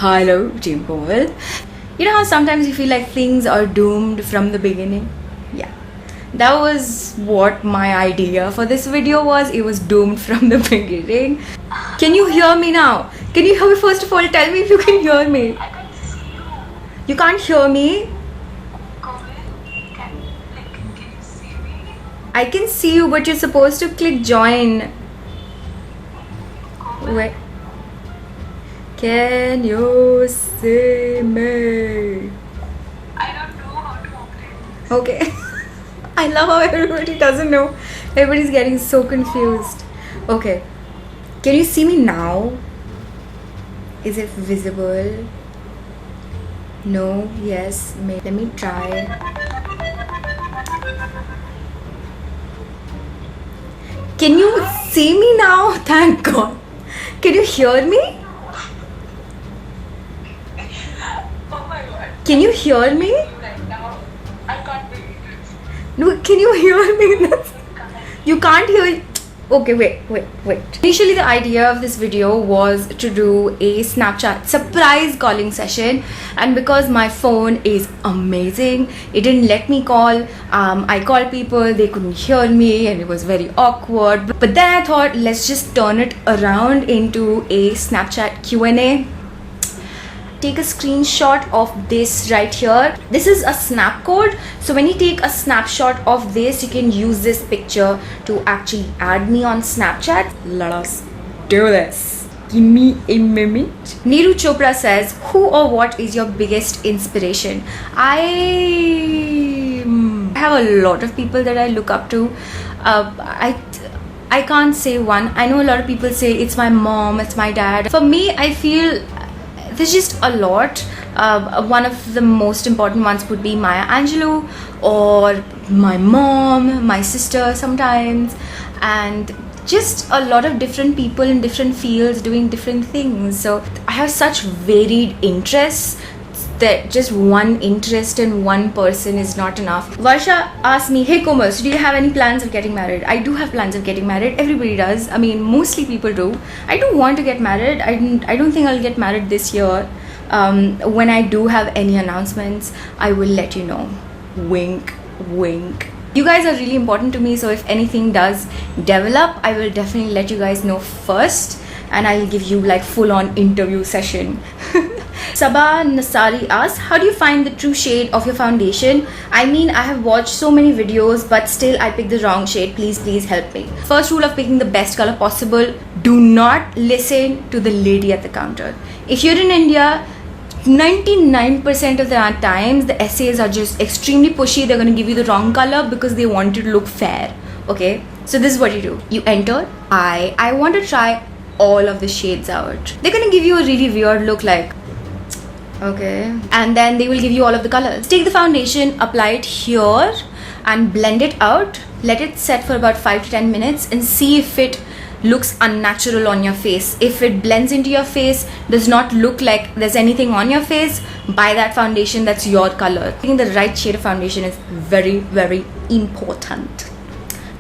Hello, Team Komal. You know how sometimes you feel like things are doomed from the beginning? Yeah. That was what my idea for this video was. It was doomed from the beginning. Can you hear me now? Can you hear me first of all? Tell me if you can hear me. I can see you. You can't hear me? Can you see me? I can see you, but you're supposed to click join. Wait. Can you see me? I don't know how to operate this. Okay. I love how everybody doesn't know. Everybody's getting so confused. Okay. Can you see me now? Is it visible? No, yes, let me try. Can you see me now? Thank God. Can you hear me? Oh my god. Can you hear me? Right now, I can't believe it. No, can you hear me? You can't hear. Okay, wait. Initially, the idea of this video was to do a Snapchat surprise calling session, and because my phone is amazing, it didn't let me call. I called people, they couldn't hear me, and it was very awkward. But then I thought, let's just turn it around into a Snapchat Q&A. Take a screenshot of this right here. This is a snap code, so when you take a snapshot of this, you can use this picture to actually add me on Snapchat. Let us do this. Give me a minute. Neeru Chopra says, who or what is your biggest inspiration? I have a lot of people that I look up to. I can't say one. I know a lot of people say it's my mom, it's my dad. For me, I feel there's just a lot. One of the most important ones would be Maya Angelou, or my mom, my sister sometimes, and just a lot of different people in different fields doing different things. So I have such varied interests that just one interest in one person is not enough. Varsha asked me, hey Komal, so do you have any plans of getting married? I do have plans of getting married. Everybody does. I mean, mostly people do. I do want to get married. I don't think I'll get married this year. When I do have any announcements, I will let you know. Wink, wink. You guys are really important to me, so if anything does develop, I will definitely let you guys know first, and I'll give you like full-on interview session. Sabah Nasari asks, how do you find the true shade of your foundation? I mean, I have watched so many videos, but still I picked the wrong shade. Please help me. First rule of picking the best color possible: do not listen to the lady at the counter. If you're in India, 99% of the times the essays are just extremely pushy. They're going to give you the wrong color because they want you to look fair. Okay, so this is what you do. You enter, I want to try all of the shades out. They're going to give you a really weird look, like, okay, and then they will give you all of the colors. Take the foundation, apply it here and blend it out. Let it set for about 5 to 10 minutes and see if it looks unnatural on your face. If it blends into your face, does not look like there's anything on your face, buy that foundation. That's your color. Picking the right shade of foundation is very, very important.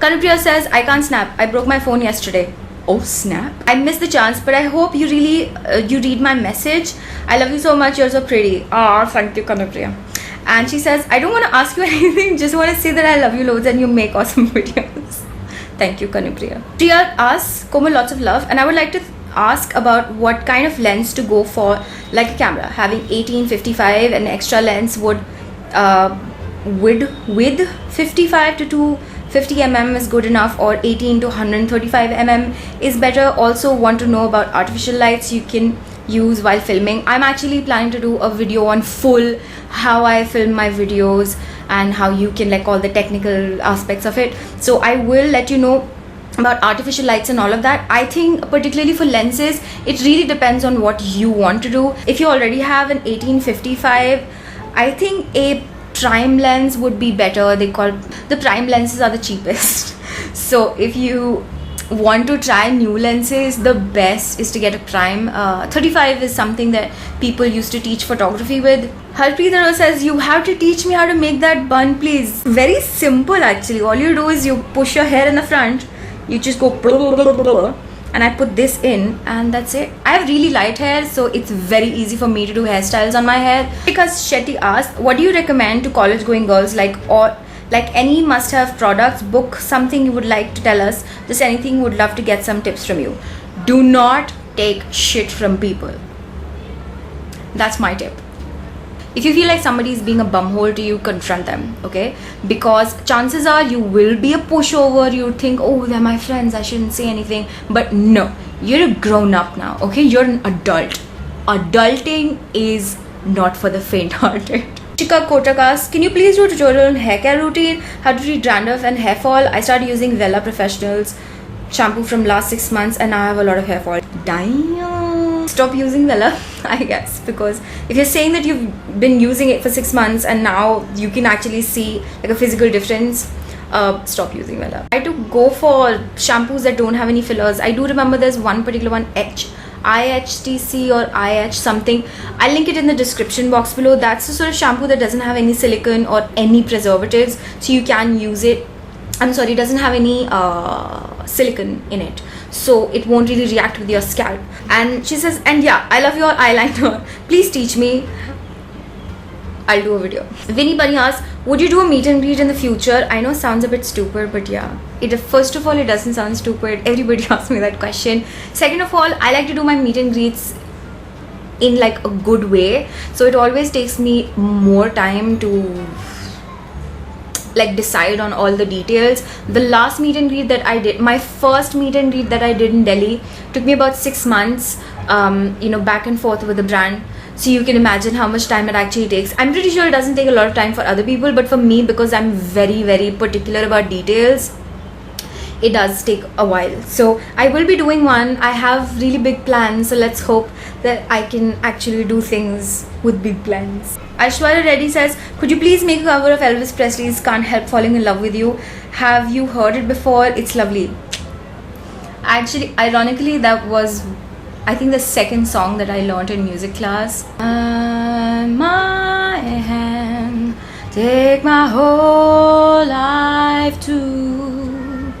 Kanupriya says, I can't snap. I broke my phone yesterday. Oh snap. I missed the chance, but I hope you really you read my message. I love you so much. You're so pretty. Ah, thank you, Kanupriya. And she says, I don't want to ask you anything, just want to say that I love you loads and you make awesome videos. Thank you, Kanupriya. Priya asks, Komal, lots of love, and I would like to ask about what kind of lens to go for, like a camera. Having 18-55 and extra lens would with 55 to 250 mm is good enough, or 18 to 135 mm is better. Also want to know about artificial lights you can use while filming. I'm actually planning to do a video on full how I film my videos and how you can like all the technical aspects of it. So I will let you know about artificial lights and all of that. I think particularly for lenses, it really depends on what you want to do. If you already have an 18-55, I think a prime lens would be better. They call the prime lenses are the cheapest. So if you want to try new lenses, the best is to get a prime. 35 is something that people used to teach photography with. Harpreet Arora says, you have to teach me how to make that bun, please. Very simple actually. All you do is you push your hair in the front, you just go blah, blah, blah, blah, blah, and I put this in, and that's it. I have really light hair, so it's very easy for me to do hairstyles on my hair. Because Shetty asked, what do you recommend to college going girls, like any must-have products, book, something you would like to tell us, just anything, would love to get some tips from you. Do not take shit from people. That's my tip. If you feel like somebody is being a bumhole to you, confront them, okay? Because chances are you will be a pushover. You think, oh, they're my friends, I shouldn't say anything. But no, you're a grown up now, okay? You're an adult. Adulting is not for the faint-hearted. Chika Kotak asks, can you please do a tutorial on hair care routine? How to treat dandruff and hair fall? I started using Vela Professionals shampoo from last 6 months and I have a lot of hair fall. Damn. Stop using Vela, I guess, because if you're saying that you've been using it for 6 months and now you can actually see like a physical difference, stop using Vela. I to go for shampoos that don't have any fillers. I do remember there's one particular one, IHTC or IH something. I'll link it in the description box below. That's the sort of shampoo that doesn't have any silicone or any preservatives, so you can use it. I'm sorry, it doesn't have any silicone in it, so it won't really react with your scalp. And she says, and yeah, I love your eyeliner, please teach me. I'll do a video. Vinny Bunny asks, would you do a meet and greet in the future? I know sounds a bit stupid, but yeah, first of all, it doesn't sound stupid. Everybody asks me that question. Second of all, I like to do my meet and greets in like a good way, so it always takes me more time to like decide on all the details. The last meet and greet that I did, my first meet and greet that I did in Delhi, took me about 6 months, back and forth with the brand. So you can imagine how much time it actually takes. I'm pretty sure it doesn't take a lot of time for other people, but for me, because I'm very, very particular about details, it does take a while. So I will be doing one. I have really big plans, so let's hope that I can actually do things with big plans. Aishwarya Reddy says, could you please make a cover of Elvis Presley's Can't Help Falling in Love with You? Have you heard it before? It's lovely. Actually, ironically, that was, I think, the second song that I learned in music class. My hand, take my whole life too,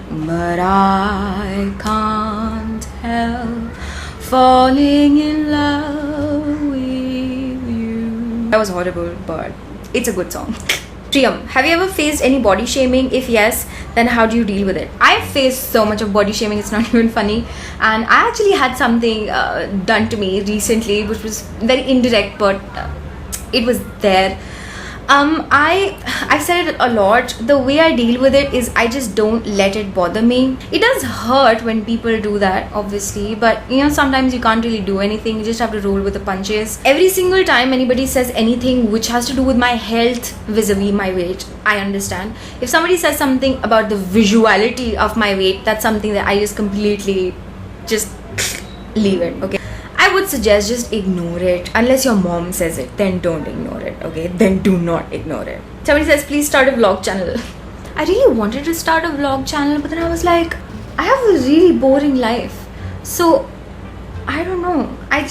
but I can't help falling in love with you. That was horrible, but it's a good song. Priyam, have you ever faced any body shaming? If yes, then how do you deal with it? I faced so much of body shaming, it's not even funny. And I actually had something done to me recently, which was very indirect, but it was there. I've said it a lot. The way I deal with it is I just don't let it bother me. It does hurt when people do that, obviously, but sometimes you can't really do anything. You just have to roll with the punches. Every single time anybody says anything which has to do with my health vis-a-vis my weight, I understand. If somebody says something about the visuality of my weight, that's something that I just completely just leave it, okay? I would suggest just ignore it. Unless your mom says it, then don't ignore it, okay? Then do not ignore it. Somebody says, please start a vlog channel. I really wanted to start a vlog channel, but then I was like, I have a really boring life. So, I don't know. I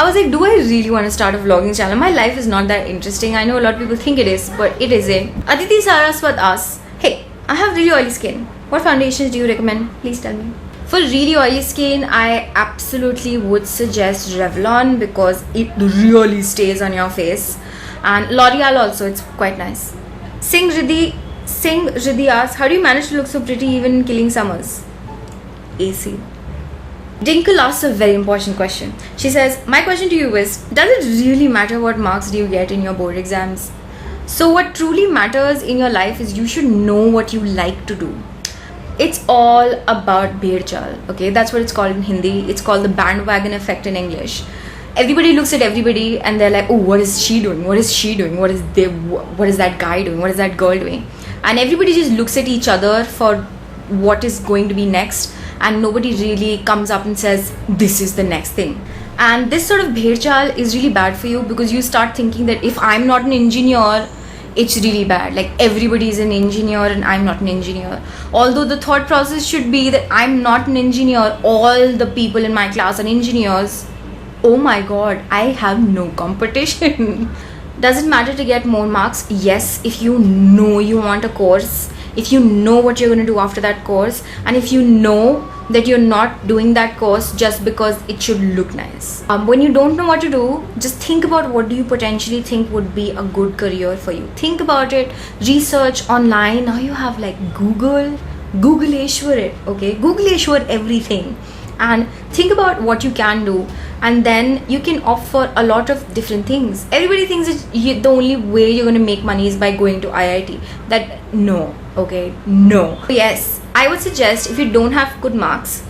was like, do I really want to start a vlogging channel? My life is not that interesting. I know a lot of people think it is, but it isn't. Aditi Saraswat asks, hey, I have really oily skin. What foundations do you recommend? Please tell me. For really oily skin, I absolutely would suggest Revlon because it really stays on your face. And L'Oreal also, it's quite nice. Singh Riddhi asks, how do you manage to look so pretty even in killing summers? AC. Dinkle asks a very important question. She says, my question to you is, does it really matter what marks do you get in your board exams? So what truly matters in your life is you should know what you like to do. It's all about bhed chal, okay? That's what it's called in Hindi. It's called the bandwagon effect in English. Everybody looks at everybody and they're like, oh, what is she doing? What is she doing? What is that guy doing? What is that girl doing? And everybody just looks at each other for what is going to be next, and nobody really comes up and says, this is the next thing. And this sort of bhed chal is really bad for you because you start thinking that if I'm not an engineer, it's really bad. Like everybody is an engineer and I'm not an engineer. Although the thought process should be that I'm not an engineer, all the people in my class are engineers. Oh my god, I have no competition. Does it matter to get more marks? Yes, if you know you want a course if you know what you're going to do after that course, and if you know that you're not doing that course just because it should look nice. When you don't know what to do, just think about what do you potentially think would be a good career for you. Think about it, research online. Now you have like Google-ishwar it, okay? Google-ishwar everything. And think about what you can do, and then you can opt for a lot of different things. Everybody thinks that the only way you're going to make money is by going to IIT. That no, okay, no. Yes, I would suggest if you don't have good marks,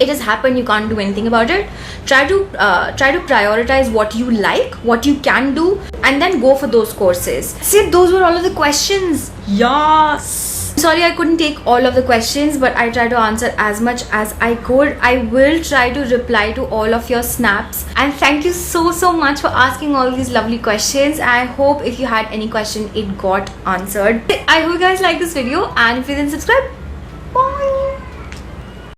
it has happened, you can't do anything about it. Try to prioritize what you like, what you can do, and then go for those courses. See, those were all of the questions. Yes. Sorry I couldn't take all of the questions, but I tried to answer as much as I could. I will try to reply to all of your snaps, and thank you so much for asking all these lovely questions. I hope if you had any question, it got answered. I hope you guys like this video, and if you didn't subscribe,